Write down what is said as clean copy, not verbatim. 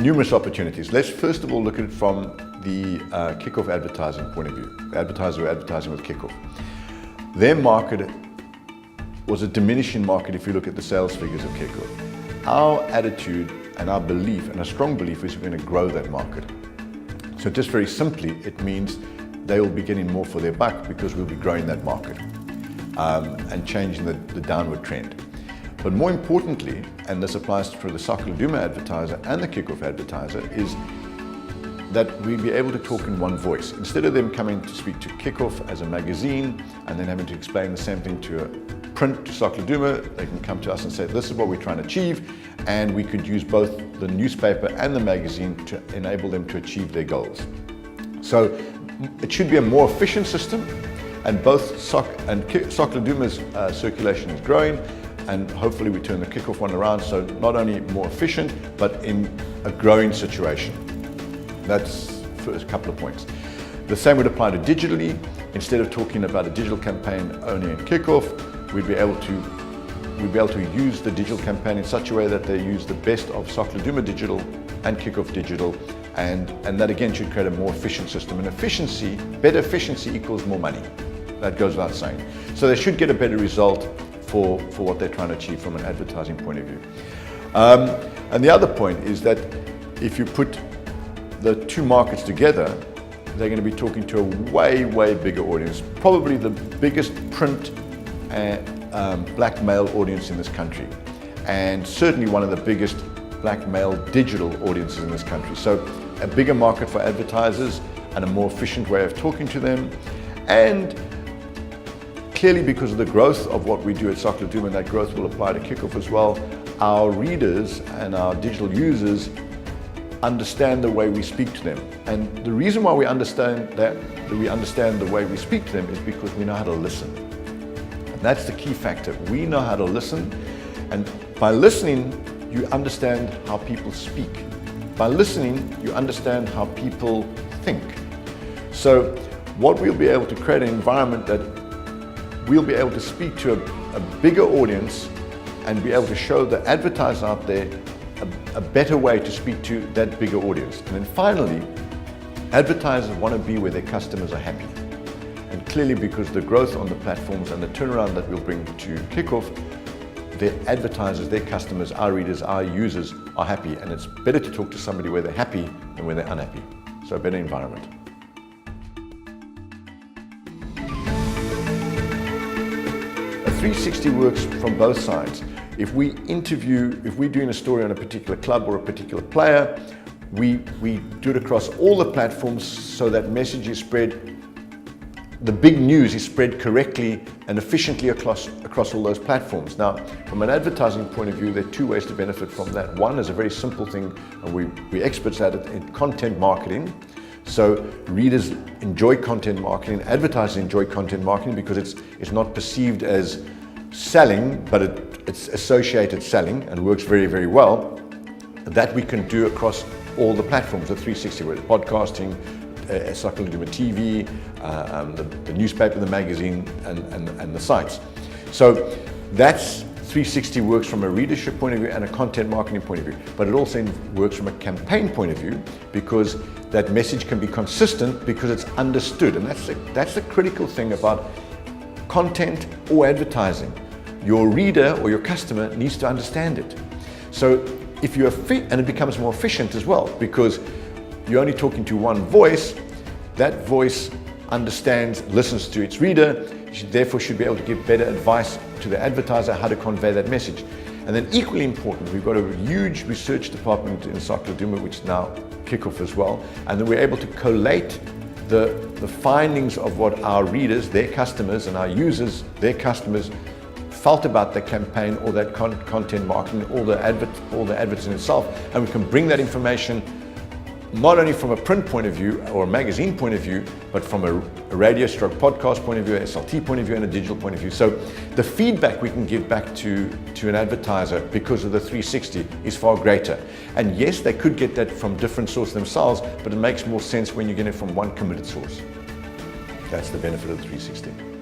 numerous opportunities. Let's first of all look at it from the kickoff advertising point of view. The advertisers were advertising with kickoff. Their market was a diminishing market if you look at the sales figures of kickoff. Our attitude and our belief, and a strong belief, is we're going to grow that market. So just very simply, it means they will be getting more for their buck because we'll be growing that market and changing the downward trend. But more importantly, and this applies for the Soccer Laduma advertiser and the kickoff advertiser, is that we'll be able to talk in one voice. Instead of them coming to speak to kickoff as a magazine and then having to explain the same thing to a print to Soccer Laduma, they can come to us and say, this is what we're trying to achieve, and we could use both the newspaper and the magazine to enable them to achieve their goals. So it should be a more efficient system, and both Soccer Laduma's circulation is growing, and hopefully we turn the kickoff one around, so not only more efficient, but in a growing situation. That's first couple of points. The same would apply to digitally. Instead of talking about a digital campaign only in kickoff, we'd be able to use the digital campaign in such a way that they use the best of Soccer Laduma digital and kickoff digital, and that again should create a more efficient system. And efficiency, better efficiency equals more money. That goes without saying. So they should get a better result for what they're trying to achieve from an advertising point of view. And the other point is that if you put the two markets together, they're going to be talking to a way, way bigger audience, probably the biggest print black male audience in this country, and certainly one of the biggest black male digital audiences in this country. So a bigger market for advertisers and a more efficient way of talking to them. And clearly, because of the growth of what we do at Soccer Laduma, and that growth will apply to kickoff as well, our readers and our digital users understand the way we speak to them. And the reason why we understand the way we speak to them is because we know how to listen. And that's the key factor. We know how to listen, and by listening, you understand how people speak. By listening, you understand how people think. So what we'll be able to create an environment that we'll be able to speak to a bigger audience and be able to show the advertisers out there a better way to speak to that bigger audience. And then finally, advertisers want to be where their customers are happy. And clearly, because the growth on the platforms and the turnaround that we'll bring to kickoff, their advertisers, their customers, our readers, our users are happy. And it's better to talk to somebody where they're happy than where they're unhappy. So a better environment. A 360 works from both sides. If we're doing a story on a particular club or a particular player, we do it across all the platforms so that message is spread, the big news is spread correctly and efficiently across all those platforms. Now, from an advertising point of view, there are two ways to benefit from that. One is a very simple thing, and we're experts at it, in content marketing. So readers enjoy content marketing, advertisers enjoy content marketing because it's not perceived as selling, but it's associated selling and works very, very well. That we can do across all the platforms, the 360, whether podcasting, Soccer Laduma TV, the newspaper, the magazine, and the sites. So that's 360 works from a readership point of view and a content marketing point of view, but it also works from a campaign point of view because that message can be consistent because it's understood, and that's the critical thing about content or advertising. Your reader or your customer needs to understand it. So if you're and it becomes more efficient as well because you're only talking to one voice, that voice understands, listens to its reader, therefore should be able to give better advice to the advertiser how to convey that message. And then equally important, we've got a huge research department in Soccer Laduma, which is now kickoff as well, and then we're able to collate the findings of what our readers, their customers, and our users, their customers, felt about the campaign or that content marketing or the adverts in itself, and we can bring that information not only from a print point of view or a magazine point of view, but from a radio stroke podcast point of view, SLT point of view, and a digital point of view. So the feedback we can give back to an advertiser because of the 360 is far greater. And yes, they could get that from different sources themselves, but it makes more sense when you get it from one committed source. That's the benefit of the 360.